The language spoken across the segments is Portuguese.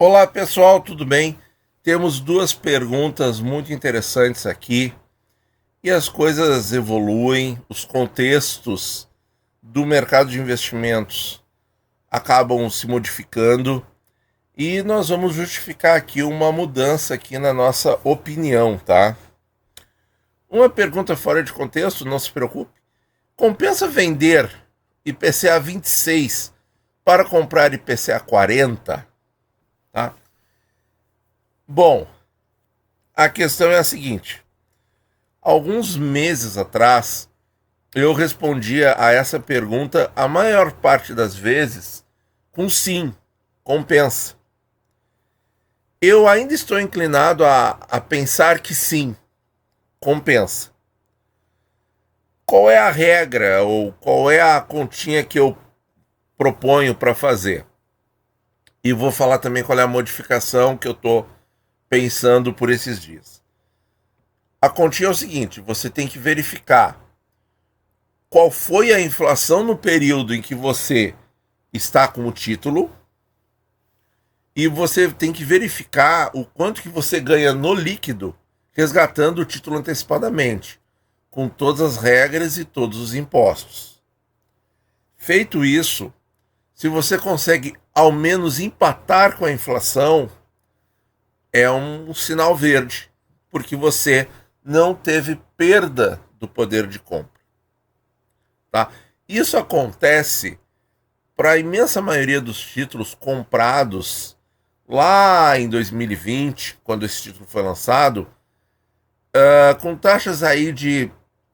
Olá pessoal, tudo bem? Temos duas perguntas muito interessantes aqui e as coisas evoluem, os contextos do mercado de investimentos acabam se modificando e nós vamos justificar aqui uma mudança aqui na nossa opinião, tá? Uma pergunta fora de contexto, não se preocupe. Compensa vender IPCA 26 para comprar IPCA 40? Tá? Bom, a questão é a seguinte: alguns meses atrás, eu respondia a essa pergunta a maior parte das vezes com sim, compensa. Eu ainda estou inclinado a pensar que sim, compensa. Qual é a regra ou qual é a continha que eu proponho para fazer? E vou falar também qual é a modificação que eu estou pensando por esses dias. A continha é o seguinte: você tem que verificar qual foi a inflação no período em que você está com o título e você tem que verificar o quanto que você ganha no líquido resgatando o título antecipadamente, com todas as regras e todos os impostos. Feito isso, se você consegue ao menos empatar com a inflação, é um sinal verde, porque você não teve perda do poder de compra. Tá? Isso acontece para a imensa maioria dos títulos comprados lá em 2020, quando esse título foi lançado, com taxas aí de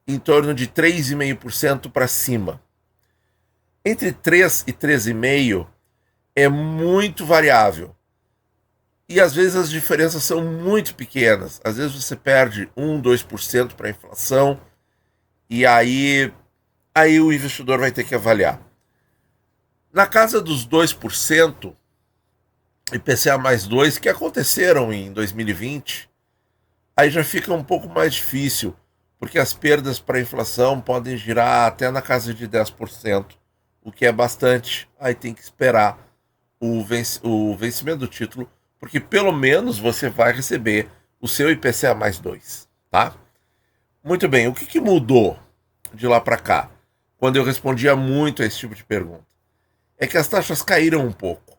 em torno de 3,5% para cima. Entre 3 e 13,5% é muito variável. E às vezes as diferenças são muito pequenas. Às vezes você perde 1, 2% para a inflação e aí o investidor vai ter que avaliar. Na casa dos 2%, IPCA mais 2, que aconteceram em 2020, aí já fica um pouco mais difícil, porque as perdas para a inflação podem girar até na casa de 10%, o que é bastante. Aí tem que esperar o vencimento do título, porque pelo menos você vai receber o seu IPCA mais 2, tá? Muito bem, o que mudou de lá para cá, quando eu respondia muito a esse tipo de pergunta? É que as taxas caíram um pouco.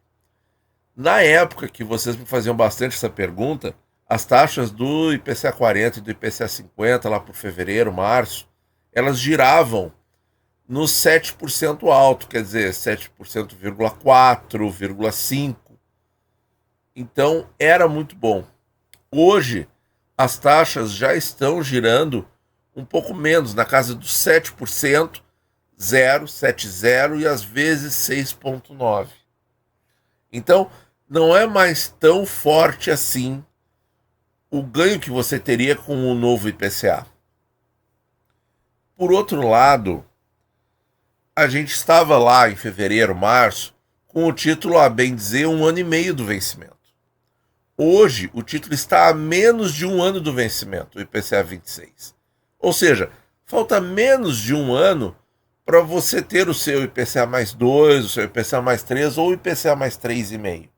Na época que vocês me faziam bastante essa pergunta, as taxas do IPCA 40 e do IPCA 50, lá por fevereiro, março, elas giravam no 7% alto, quer dizer, 7,4%, 5%. Então, era muito bom. Hoje, as taxas já estão girando um pouco menos, na casa dos 7%, 0,70 e às vezes 6,9%. Então, não é mais tão forte assim o ganho que você teria com o novo IPCA. Por outro lado, a gente estava lá em fevereiro, março, com o título, a bem dizer, 1 ano e meio do vencimento. Hoje, o título está a menos de 1 ano do vencimento, o IPCA 26. Ou seja, falta menos de 1 ano para você ter o seu IPCA mais 2, o seu IPCA mais 3 ou o IPCA mais 3,5.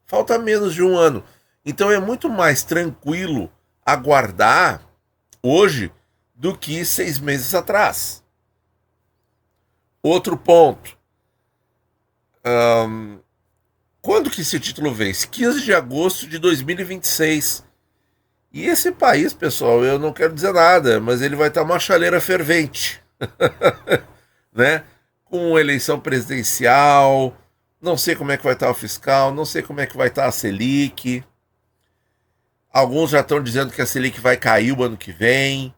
Falta menos de 1 ano. Então é muito mais tranquilo aguardar hoje do que 6 meses atrás. Outro ponto. Quando que esse título vence? 15 de agosto de 2026. E esse país, pessoal, eu não quero dizer nada, mas ele vai estar uma chaleira fervente. Né? Com eleição presidencial, não sei como é que vai estar o fiscal, não sei como é que vai estar a Selic. Alguns já estão dizendo que a Selic vai cair o ano que vem.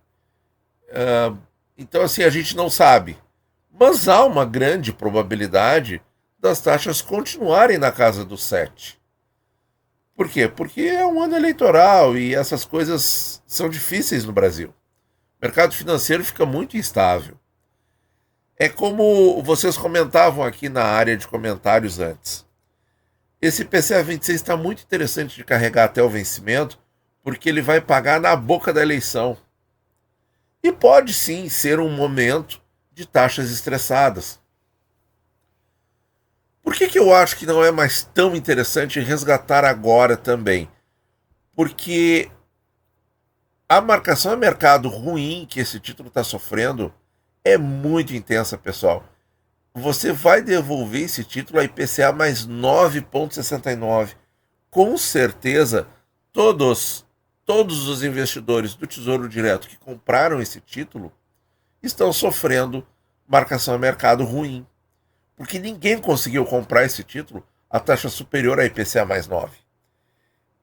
Então, assim, a gente não sabe. Mas há uma grande probabilidade das taxas continuarem na casa dos 7. Por quê? Porque é um ano eleitoral e essas coisas são difíceis no Brasil. O mercado financeiro fica muito instável. É como vocês comentavam aqui na área de comentários antes. Esse IPCA 26 está muito interessante de carregar até o vencimento, porque ele vai pagar na boca da eleição. E pode sim ser um momento de taxas estressadas. Por que eu acho que não é mais tão interessante resgatar agora também? Porque a marcação a mercado ruim que esse título está sofrendo é muito intensa, pessoal. Você vai devolver esse título a IPCA mais 9,69. Com certeza, todos os investidores do Tesouro Direto que compraram esse título estão sofrendo marcação a mercado ruim. Porque ninguém conseguiu comprar esse título a taxa superior a IPCA mais 9.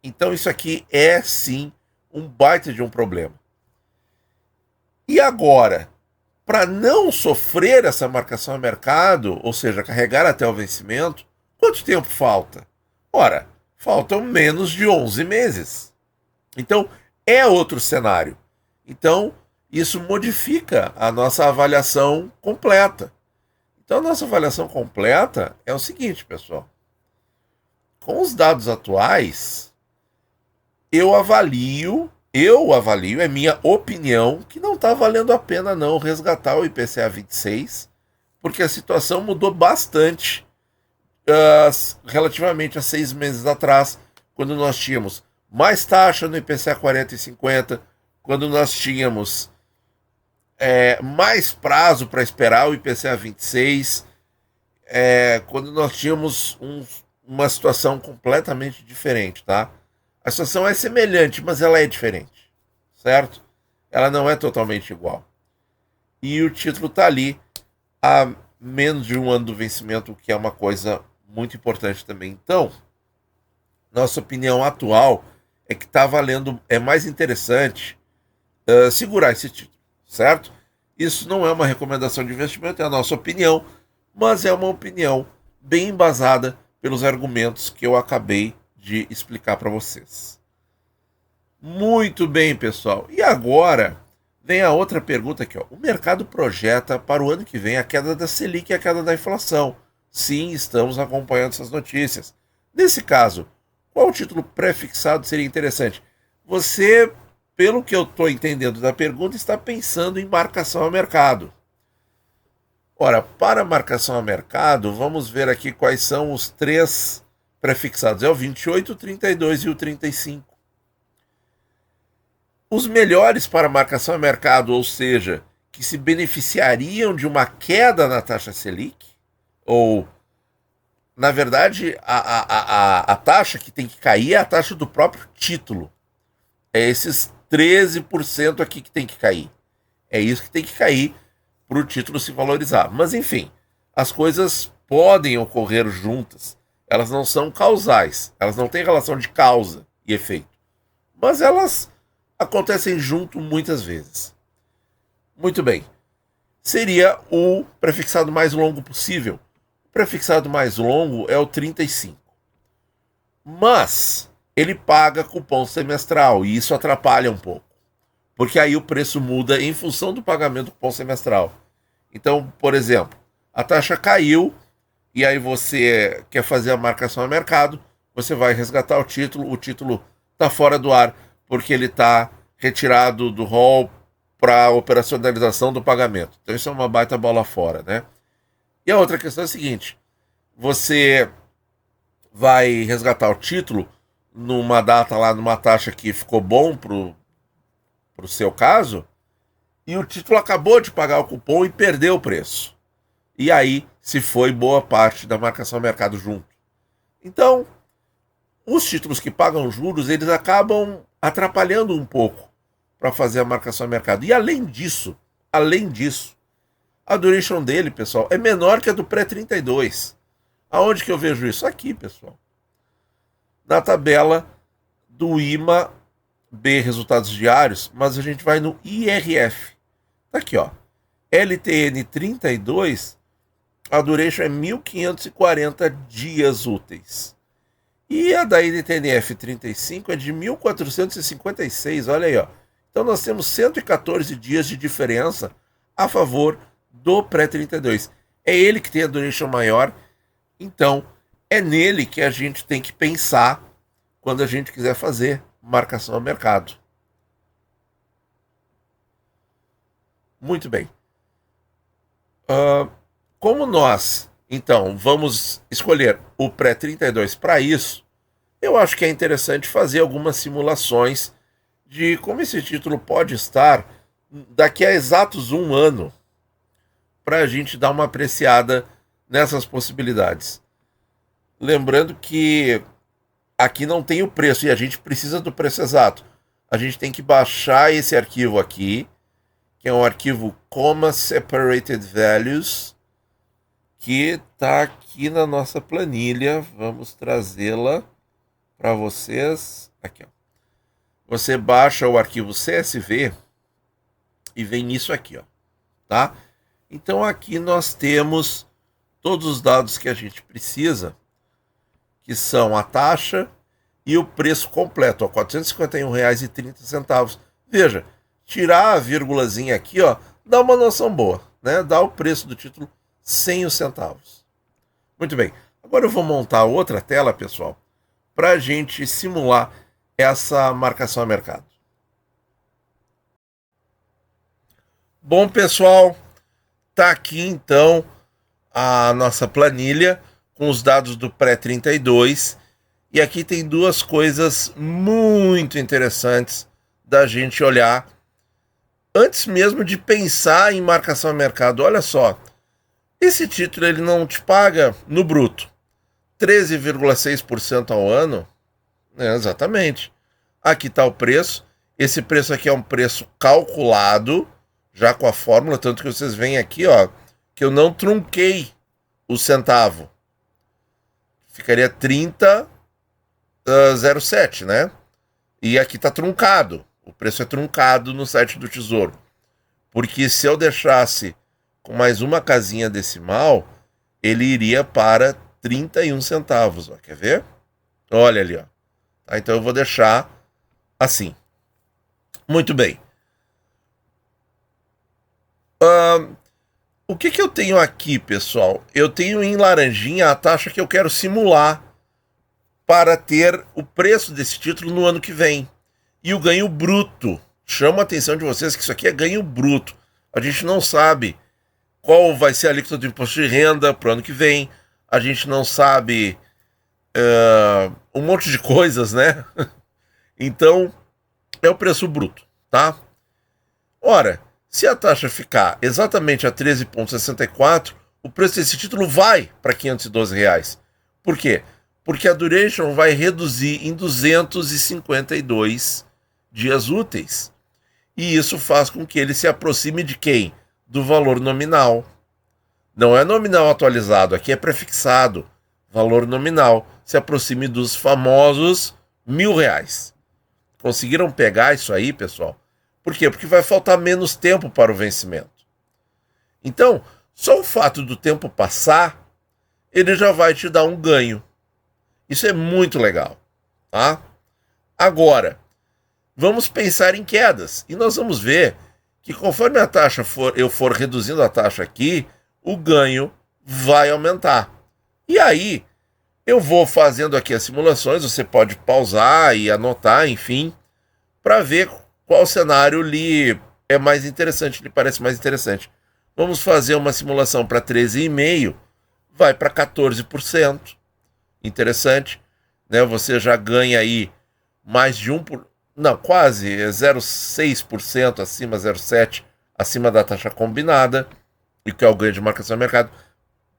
Então isso aqui é sim um baita de um problema. E agora, para não sofrer essa marcação a mercado, ou seja, carregar até o vencimento, quanto tempo falta? Ora, faltam menos de 11 meses. Então, é outro cenário. Então, isso modifica a nossa avaliação completa. Então, a nossa avaliação completa é o seguinte, pessoal. Com os dados atuais, eu avalio, é minha opinião, que não está valendo a pena não resgatar o IPCA 26, porque a situação mudou bastante relativamente a 6 meses atrás, quando nós tínhamos mais taxa no IPCA 40 e 50, quando nós tínhamos mais prazo para esperar o IPCA 26, quando nós tínhamos uma situação completamente diferente, tá? A situação é semelhante, mas ela é diferente, certo? Ela não é totalmente igual. E o título está ali há menos de um ano do vencimento, o que é uma coisa muito importante também. Então, nossa opinião atual é que está valendo, é mais interessante segurar esse título, certo? Isso não é uma recomendação de investimento, é a nossa opinião, mas é uma opinião bem embasada pelos argumentos que eu acabei de explicar para vocês. Muito bem, pessoal. E agora vem a outra pergunta aqui, ó. O mercado projeta para o ano que vem a queda da Selic e a queda da inflação. Sim, estamos acompanhando essas notícias. Nesse caso, qual título pré-fixado seria interessante? Você, pelo que eu estou entendendo da pergunta, está pensando em marcação a mercado. Ora, para marcação a mercado, vamos ver aqui quais são os 3 prefixados. É o 28, o 32 e o 35. Os melhores para marcação a mercado, ou seja, que se beneficiariam de uma queda na taxa Selic, ou, na verdade, a taxa que tem que cair é a taxa do próprio título. É esses 13% aqui que tem que cair. É isso que tem que cair para o título se valorizar. Mas, enfim, as coisas podem ocorrer juntas. Elas não são causais. Elas não têm relação de causa e efeito. Mas elas acontecem junto muitas vezes. Muito bem. Seria o prefixado mais longo possível. O prefixado mais longo é o 35. Mas ele paga cupom semestral e isso atrapalha um pouco. Porque aí o preço muda em função do pagamento do cupom semestral. Então, por exemplo, a taxa caiu e aí você quer fazer a marcação a mercado, você vai resgatar o título está fora do ar porque ele está retirado do rol para operacionalização do pagamento. Então isso é uma baita bola fora, né? E a outra questão é a seguinte, você vai resgatar o título numa data lá, numa taxa que ficou bom pro seu caso, e o título acabou de pagar o cupom e perdeu o preço. E aí se foi boa parte da marcação a mercado junto. Então, os títulos que pagam juros, eles acabam atrapalhando um pouco para fazer a marcação a mercado. E além disso, a duration dele, pessoal, é menor que a do pré-32. Aonde que eu vejo isso? Aqui, pessoal. Na tabela do IMA B resultados diários, mas a gente vai no IRF. Tá aqui, ó. LTN 32, a duration é 1.540 dias úteis. E a da NTNF 35 é de 1.456, olha aí, ó. Então nós temos 114 dias de diferença a favor do pré-32. É ele que tem a duration maior, então é nele que a gente tem que pensar quando a gente quiser fazer marcação a mercado. Muito bem. Como nós Então, vamos escolher o pré-32 para isso. Eu acho que é interessante fazer algumas simulações de como esse título pode estar daqui a exatos um ano, para a gente dar uma apreciada nessas possibilidades. Lembrando que aqui não tem o preço e a gente precisa do preço exato. A gente tem que baixar esse arquivo aqui, que é um arquivo comma separated values, que está aqui na nossa planilha. Vamos trazê-la para vocês. Aqui, ó. Você baixa o arquivo CSV e vem isso aqui, ó, tá? Então aqui nós temos todos os dados que a gente precisa, que são a taxa e o preço completo, ó, R$ 451,30. Veja, tirar a vírgulazinha aqui, ó, dá uma noção boa, né? Dá o preço do título sem os centavos. Muito bem. Agora eu vou montar outra tela, pessoal, para a gente simular essa marcação a mercado. Bom, pessoal, tá aqui então a nossa planilha com os dados do pré-32 e aqui tem duas coisas muito interessantes da gente olhar antes mesmo de pensar em marcação a mercado. Olha só, esse título ele não te paga no bruto 13,6% ao ano. Exatamente. Aqui está o preço. Esse preço aqui é um preço calculado, já com a fórmula, tanto que vocês veem aqui, ó, que eu não trunquei o centavo. Ficaria 30,07, né? E aqui está truncado. O preço é truncado no site do Tesouro. Porque se eu deixasse com mais uma casinha decimal, ele iria para 31 centavos. Ó. Quer ver? Olha ali, ó. Tá, então eu vou deixar assim. Muito bem. O que eu tenho aqui, pessoal? Eu tenho em laranjinha a taxa que eu quero simular para ter o preço desse título no ano que vem. E o ganho bruto. Chama a atenção de vocês que isso aqui é ganho bruto. A gente não sabe qual vai ser a alíquota do imposto de renda para o ano que vem. A gente não sabe um monte de coisas, né? Então, é o preço bruto, tá? Ora, se a taxa ficar exatamente a 13,64, o preço desse título vai para R$ 512. Por quê? Porque a duration vai reduzir em 252 dias úteis. E isso faz com que ele se aproxime de quem? Do valor nominal. Não é nominal atualizado, aqui é prefixado. Valor nominal. Se aproxime dos famosos R$ 1.000. Conseguiram pegar isso aí, pessoal? Por quê? Porque vai faltar menos tempo para o vencimento. Então, só o fato do tempo passar, ele já vai te dar um ganho. Isso é muito legal, tá? Agora, vamos pensar em quedas. E nós vamos ver que conforme a taxa eu for reduzindo a taxa aqui, o ganho vai aumentar. E aí, eu vou fazendo aqui as simulações, você pode pausar e anotar, enfim, para ver qual cenário lhe é mais interessante, lhe parece mais interessante. Vamos fazer uma simulação para 13,5%, vai para 14%. Interessante, né? Você já ganha aí mais de quase 0,6% acima, 0,7% acima da taxa combinada, e que é o ganho de marcação no mercado.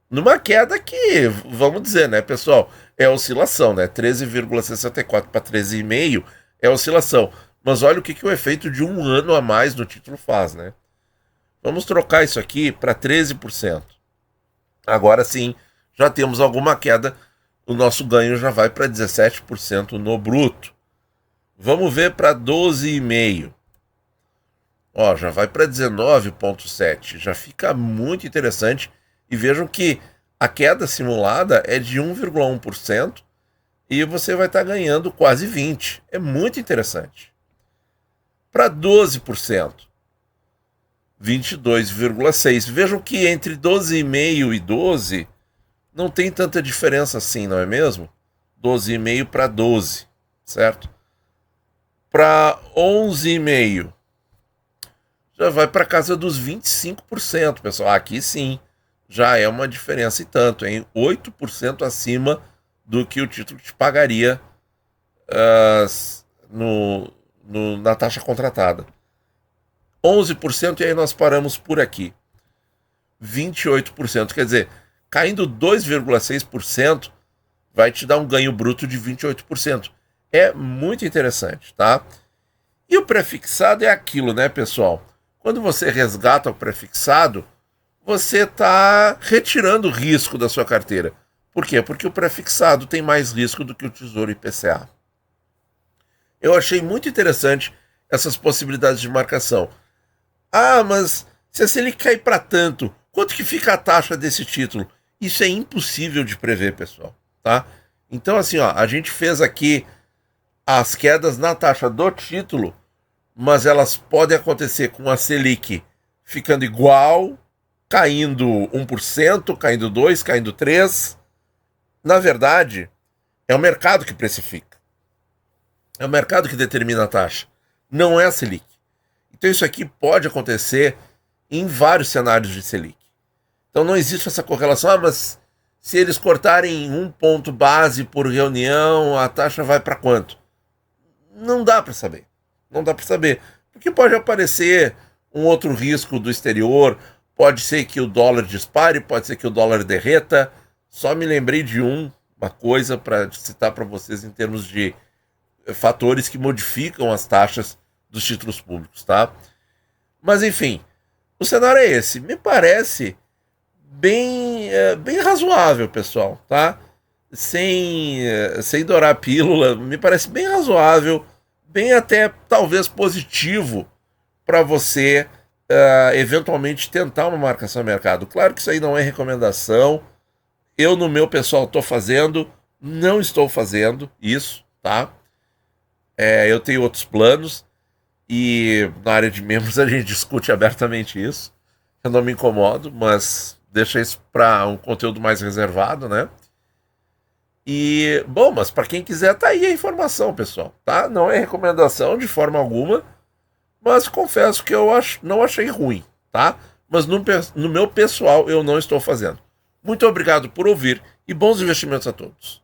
Numa queda que, vamos dizer, né, pessoal, é oscilação, né? 13,64 para 13,5 é oscilação. Mas olha o que o efeito de um ano a mais no título faz, né? Vamos trocar isso aqui para 13%. Agora sim, já temos alguma queda. O nosso ganho já vai para 17% no bruto. Vamos ver para 12,5%. Ó, já vai para 19,7%. Já fica muito interessante. E vejam que a queda simulada é de 1,1% e você vai estar ganhando quase 20%. É muito interessante. Para 12%, 22,6%. Vejam que entre 12,5% e 12% não tem tanta diferença assim, não é mesmo? 12,5% para 12%, certo? Para 11,5%, já vai para casa dos 25%, pessoal. Aqui sim, já é uma diferença e tanto, hein? 8% acima do que o título te pagaria na taxa contratada. 11%, e aí nós paramos por aqui. 28%, quer dizer, caindo 2,6%, vai te dar um ganho bruto de 28%. É muito interessante, tá? E o prefixado é aquilo, né, pessoal? Quando você resgata o prefixado, você está retirando o risco da sua carteira. Por quê? Porque o prefixado tem mais risco do que o Tesouro IPCA. Eu achei muito interessante essas possibilidades de marcação. Ah, mas se a Selic cair para tanto, quanto que fica a taxa desse título? Isso é impossível de prever, pessoal, tá? Então, assim, ó, a gente fez aqui as quedas na taxa do título, mas elas podem acontecer com a Selic ficando igual, caindo 1%, caindo 2%, caindo 3%. Na verdade, é o mercado que precifica. É o mercado que determina a taxa, não é a Selic. Então isso aqui pode acontecer em vários cenários de Selic. Então não existe essa correlação, mas se eles cortarem 1 ponto base por reunião, a taxa vai para quanto? Não dá para saber. Não dá para saber. Porque pode aparecer um outro risco do exterior, pode ser que o dólar dispare, pode ser que o dólar derreta. Só me lembrei de uma coisa para citar para vocês em termos de fatores que modificam as taxas dos títulos públicos, tá? Mas enfim, o cenário é esse. Me parece bem razoável, pessoal, tá? Sem dourar a pílula, me parece bem razoável, bem até talvez positivo para você eventualmente tentar uma marcação de mercado. Claro que isso aí não é recomendação. Eu, no meu pessoal, estou fazendo, não estou fazendo isso, tá? Eu tenho outros planos e na área de membros a gente discute abertamente isso. Eu não me incomodo, mas deixa isso para um conteúdo mais reservado, né? E, bom, mas para quem quiser, tá aí a informação, pessoal, tá? Não é recomendação de forma alguma, mas confesso que eu não achei ruim, tá? Mas no meu pessoal eu não estou fazendo. Muito obrigado por ouvir e bons investimentos a todos.